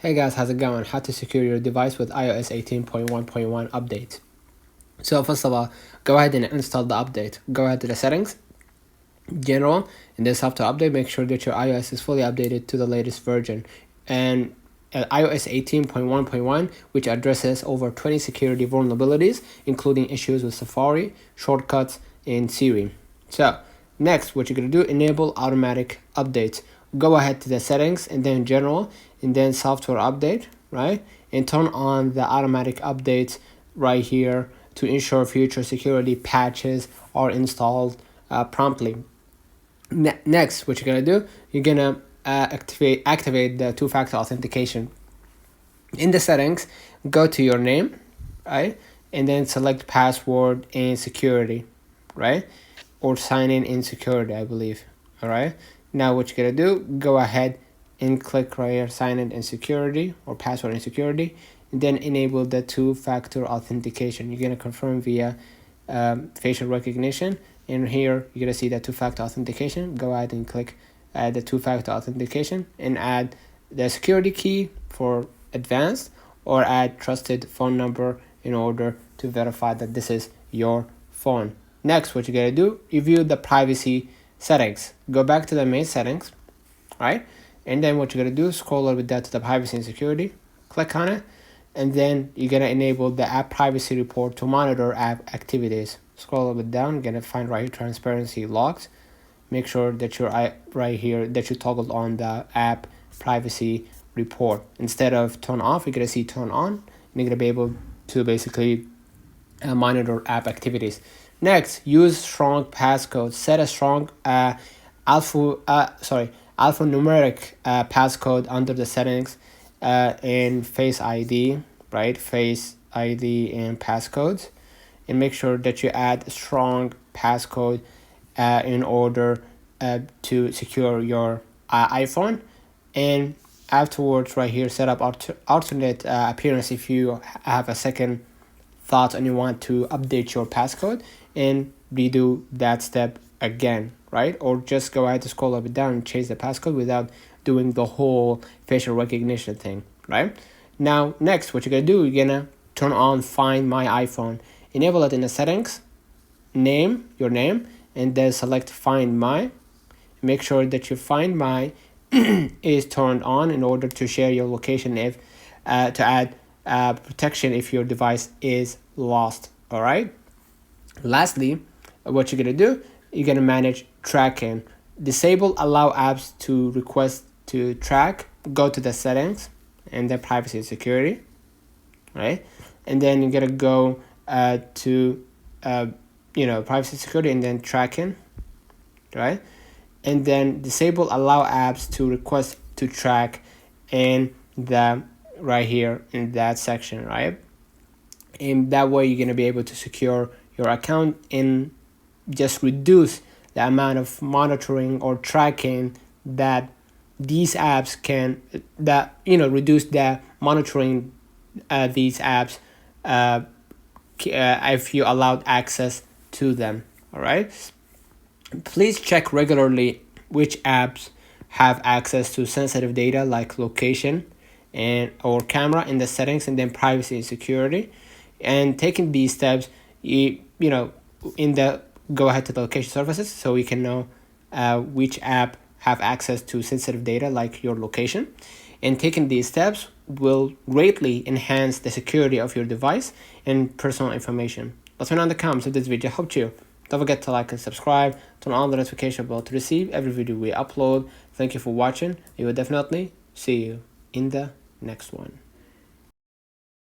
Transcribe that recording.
Hey guys, how's it going? How to secure your device with iOS 18.1.1 update. So first of all, go ahead and install the update. Go ahead to the settings, general, and then software update. Make sure that your iOS is fully updated to the latest version. And iOS 18.1.1, which addresses over 20 security vulnerabilities, including issues with Safari, shortcuts, and Siri. So next, what you're going to do, enable automatic updates. Go ahead to the settings and then general and then software update, right? And turn on the automatic updates right here to ensure future security patches are installed promptly. Next, what you're gonna do, you're gonna activate the two-factor authentication. In the settings, go to your name, right? And then select password and security, right? Or sign in security, I believe. All right. Now what you're gonna do, go ahead and click right here, sign in security or password and security, and then enable the two-factor authentication. You're gonna confirm via facial recognition, and here you're gonna see the two-factor authentication. Go ahead and click add the two-factor authentication and add the security key for advanced, or add trusted phone number in order to verify that this is your phone. Next, what you're gonna do, review the privacy settings. Go back to the main settings, right? And then what you're gonna do, scroll a little bit down to the privacy and security, click on it, and then you're gonna enable the app privacy report to monitor app activities. Scroll a little bit down, you're gonna find right here transparency logs. Make sure that you're right here that you toggled on the app privacy report. Instead of turn off, you're gonna see turn on, and you're gonna be able to basically monitor app activities. Next, use strong passcode. Set a strong alphanumeric passcode under the settings in Face ID, right? Face ID and passcodes, and make sure that you add a strong passcode in order to secure your iPhone. And afterwards, right here, set up alternate appearance if you have a second thought and you want to update your passcode, and redo that step again, right? Or just go ahead to scroll up and down and change the passcode without doing the whole facial recognition thing, right? Now, next, what you're gonna do, you're gonna turn on Find My iPhone. Enable it in the settings, your name, and then select Find My. Make sure that your Find My is turned on in order to share your location if to add protection if your device is lost. All right. Lastly, what you're gonna do, you're gonna manage tracking. Disable allow apps to request to track. Go to the settings and then privacy and security, right? And then you're gonna go to privacy and security and then tracking, right? And then disable allow apps to request to track in the right here in that section, right? And that way you're gonna be able to secure your account and just reduce the amount of monitoring or tracking that these apps can reduce the monitoring these apps if you allowed access to them. All right, please check regularly which apps have access to sensitive data like location and or camera in the settings, and then privacy and security. And taking these steps, go ahead to the location services so we can know which app have access to sensitive data like your location. And taking these steps will greatly enhance the security of your device and personal information. Let me know in the comments if this video helped you. Don't forget to like and subscribe, turn on the notification bell to receive every video we upload. Thank you for watching. We will definitely see you in the next one.